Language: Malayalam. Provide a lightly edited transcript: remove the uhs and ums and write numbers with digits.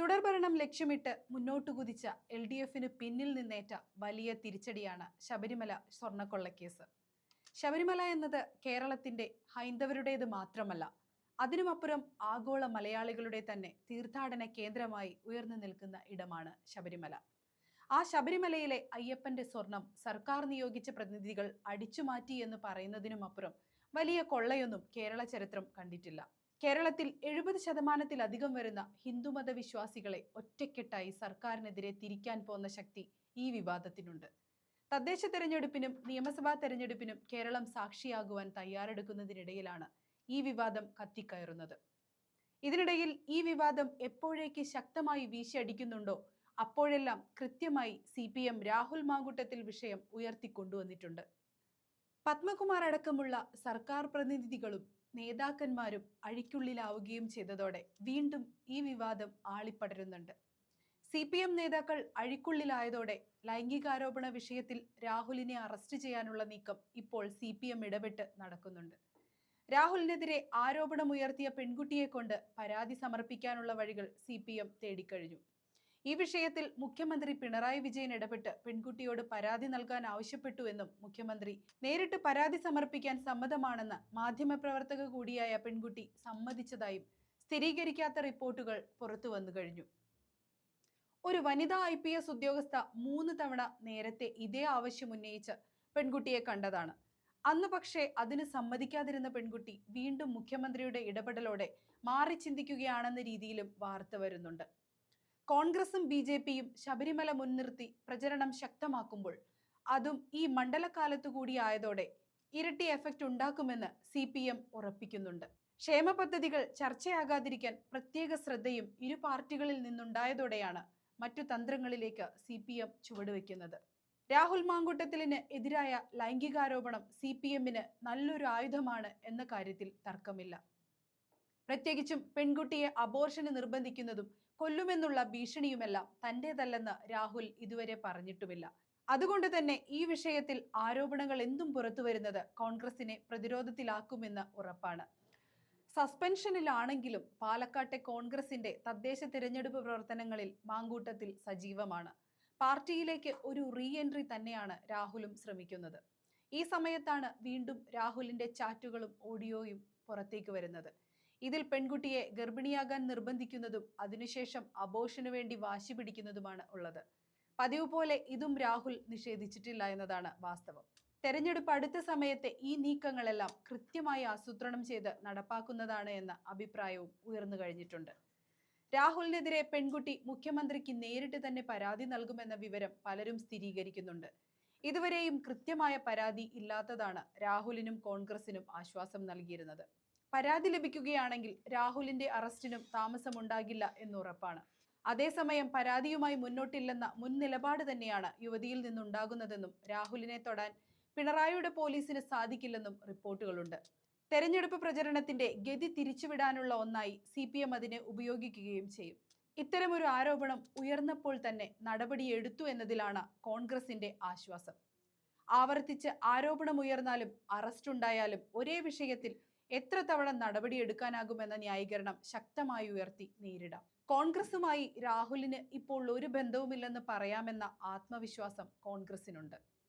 തുടർഭരണം ലക്ഷ്യമിട്ട് മുന്നോട്ടു കുതിച്ച LDFന് പിന്നിൽ നിന്നേറ്റ വലിയ തിരിച്ചടിയാണ് ശബരിമല സ്വർണ്ണക്കൊള്ളക്കേസ്. ശബരിമല എന്നത് കേരളത്തിന്റെ ഹൈന്ദവരുടേത് മാത്രമല്ല, അതിനുമപ്പുറം ആഗോള മലയാളികളുടെ തന്നെ തീർത്ഥാടന കേന്ദ്രമായി ഉയർന്നു നിൽക്കുന്ന ഇടമാണ് ശബരിമല. ആ ശബരിമലയിലെ അയ്യപ്പന്റെ സ്വർണം സർക്കാർ നിയോഗിച്ച പ്രതിനിധികൾ അടിച്ചുമാറ്റി എന്ന് പറയുന്നതിനുമപ്പുറം വലിയ കൊള്ളയൊന്നും കേരള ചരിത്രം കണ്ടിട്ടില്ല. കേരളത്തിൽ 70% വരുന്ന ഹിന്ദുമത വിശ്വാസികളെ ഒറ്റക്കെട്ടായി സർക്കാരിനെതിരെ തിരിക്കാൻ പോന്ന ശക്തി ഈ വിവാദത്തിനുണ്ട്. തദ്ദേശ തെരഞ്ഞെടുപ്പിനും നിയമസഭാ തെരഞ്ഞെടുപ്പിനും കേരളം സാക്ഷിയാകുവാൻ തയ്യാറെടുക്കുന്നതിനിടയിലാണ് ഈ വിവാദം കത്തിക്കയറുന്നത്. ഇതിനിടയിൽ ഈ വിവാദം എപ്പോഴേക്ക് ശക്തമായി വീശിയടിക്കുന്നുണ്ടോ അപ്പോഴെല്ലാം കൃത്യമായി CPM രാഹുൽ മാങ്കൂട്ടത്തിൽ വിഷയം ഉയർത്തിക്കൊണ്ടുവന്നിട്ടുണ്ട്. പത്മകുമാർ അടക്കമുള്ള സർക്കാർ പ്രതിനിധികളും നേതാക്കന്മാരും അഴിക്കുള്ളിലാവുകയും ചെയ്തതോടെ വീണ്ടും ഈ വിവാദം ആളിപ്പടരുന്നുണ്ട്. CPM നേതാക്കൾ അഴിക്കുള്ളിലായതോടെ ലൈംഗികാരോപണ വിഷയത്തിൽ രാഹുലിനെ അറസ്റ്റ് ചെയ്യാനുള്ള നീക്കം ഇപ്പോൾ CPM ഇടപെട്ട് നടക്കുന്നുണ്ട്. രാഹുലിനെതിരെ ആരോപണമുയർത്തിയ പെൺകുട്ടിയെ കൊണ്ട് പരാതി സമർപ്പിക്കാനുള്ള വഴികൾ CPM തേടിക്കഴിഞ്ഞു. ഈ വിഷയത്തിൽ മുഖ്യമന്ത്രി പിണറായി വിജയൻ ഇടപെട്ട് പെൺകുട്ടിയോട് പരാതി നൽകാൻ ആവശ്യപ്പെട്ടുവെന്നും മുഖ്യമന്ത്രി നേരിട്ട് പരാതി സമർപ്പിക്കാൻ സമ്മതമാണെന്ന് മാധ്യമപ്രവർത്തക കൂടിയായ പെൺകുട്ടി സമ്മതിച്ചതായും സ്ഥിരീകരിക്കാത്ത റിപ്പോർട്ടുകൾ പുറത്തു വന്നു കഴിഞ്ഞു. ഒരു വനിതാ IPS ഉദ്യോഗസ്ഥ 3 തവണ നേരത്തെ ഇതേ ആവശ്യം ഉന്നയിച്ച് പെൺകുട്ടിയെ കണ്ടതാണ്. അന്ന് പക്ഷേ അതിന് സമ്മതിക്കാതിരുന്ന പെൺകുട്ടി വീണ്ടും മുഖ്യമന്ത്രിയുടെ ഇടപെടലോടെ മാറി ചിന്തിക്കുകയാണെന്ന രീതിയിലും വാർത്ത വരുന്നുണ്ട്. കോൺഗ്രസും BJPയും ശബരിമല മുൻനിർത്തി പ്രചരണം ശക്തമാക്കുമ്പോൾ അതും ഈ മണ്ഡലകാലത്തു കൂടി ആയതോടെ ഇരട്ടി എഫക്റ്റ് ഉണ്ടാക്കുമെന്ന് CPM ഉറപ്പിക്കുന്നുണ്ട്. ക്ഷേമ പദ്ധതികൾ ചർച്ചയാകാതിരിക്കാൻ പ്രത്യേക ശ്രദ്ധയും ഇരു പാർട്ടികളിൽ നിന്നുണ്ടായതോടെയാണ് മറ്റു തന്ത്രങ്ങളിലേക്ക് CPM ചുവടുവെക്കുന്നത്. രാഹുൽ മാങ്കൂട്ടത്തിലിന് എതിരായ ലൈംഗികാരോപണം CPMന് നല്ലൊരു ആയുധമാണ് എന്ന കാര്യത്തിൽ തർക്കമില്ല. പ്രത്യേകിച്ചും പെൺകുട്ടിയെ അബോർഷന് നിർബന്ധിക്കുന്നതും കൊല്ലുമെന്നുള്ള ഭീഷണിയുമെല്ലാം തൻ്റേതല്ലെന്ന് രാഹുൽ ഇതുവരെ പറഞ്ഞിട്ടുമില്ല. അതുകൊണ്ട് തന്നെ ഈ വിഷയത്തിൽ ആരോപണങ്ങൾ എന്തും പുറത്തു വരുന്നത് കോൺഗ്രസിനെ പ്രതിരോധത്തിലാക്കുമെന്ന് ഉറപ്പാണ്. സസ്പെൻഷനിലാണെങ്കിലും പാലക്കാട്ടെ കോൺഗ്രസിന്റെ തദ്ദേശ തിരഞ്ഞെടുപ്പ് പ്രവർത്തനങ്ങളിൽ മാങ്കൂട്ടത്തിൽ സജീവമാണ്. പാർട്ടിയിലേക്ക് ഒരു റീഎൻട്രി തന്നെയാണ് രാഹുലും ശ്രമിക്കുന്നത്. ഈ സമയത്താണ് വീണ്ടും രാഹുലിന്റെ ചാറ്റുകളും ഓഡിയോയും പുറത്തേക്ക് വരുന്നത്. ഇതിൽ പെൺകുട്ടിയെ ഗർഭിണിയാകാൻ നിർബന്ധിക്കുന്നതും അതിനുശേഷം അബോർഷനു വേണ്ടി വാശി പിടിക്കുന്നതുമാണ് ഉള്ളത്. പതിവ് പോലെ ഇതും രാഹുൽ നിഷേധിച്ചിട്ടില്ല എന്നതാണ് വാസ്തവം. തെരഞ്ഞെടുപ്പ് അടുത്ത സമയത്തെ ഈ നീക്കങ്ങളെല്ലാം കൃത്യമായി ആസൂത്രണം ചെയ്ത് നടപ്പാക്കുന്നതാണ് എന്ന അഭിപ്രായവും ഉയർന്നു കഴിഞ്ഞിട്ടുണ്ട്. രാഹുലിനെതിരെ പെൺകുട്ടി മുഖ്യമന്ത്രിക്ക് നേരിട്ട് തന്നെ പരാതി നൽകുമെന്ന വിവരം പലരും സ്ഥിരീകരിക്കുന്നുണ്ട്. ഇതുവരെയും കൃത്യമായ പരാതി ഇല്ലാത്തതാണ് രാഹുലിനും കോൺഗ്രസിനും ആശ്വാസം നൽകിയിരുന്നത്. പരാതി ലഭിക്കുകയാണെങ്കിൽ രാഹുലിന്റെ അറസ്റ്റിനും താമസമുണ്ടാകില്ല എന്നുറപ്പാണ്. അതേസമയം പരാതിയുമായി മുന്നോട്ടില്ലെന്ന മുൻ നിലപാട് തന്നെയാണ് യുവതിയിൽ നിന്നുണ്ടാകുന്നതെന്നും രാഹുലിനെ തൊടാൻ പിണറായിയുടെ പോലീസിന് സാധിക്കില്ലെന്നും റിപ്പോർട്ടുകളുണ്ട്. തെരഞ്ഞെടുപ്പ് പ്രചരണത്തിന്റെ ഗതി തിരിച്ചുവിടാനുള്ള ഒന്നായി CPM അതിനെ ഉപയോഗിക്കുകയും ചെയ്യും. ഇത്തരമൊരു ആരോപണം ഉയർന്നപ്പോൾ തന്നെ നടപടിയെടുത്തു എന്നതിലാണ് കോൺഗ്രസിന്റെ ആശ്വാസം. ആവർത്തിച്ച് ആരോപണമുയർന്നാലും അറസ്റ്റുണ്ടായാലും ഒരേ വിഷയത്തിൽ എത്ര തവണ നടപടിയെടുക്കാനാകുമെന്ന ന്യായീകരണം ശക്തമായി ഉയർത്തി നേരിടാം. കോൺഗ്രസുമായി രാഹുലിന് ഇപ്പോൾ ഒരു ബന്ധവുമില്ലെന്ന് പറയാമെന്ന ആത്മവിശ്വാസം കോൺഗ്രസിനുണ്ട്.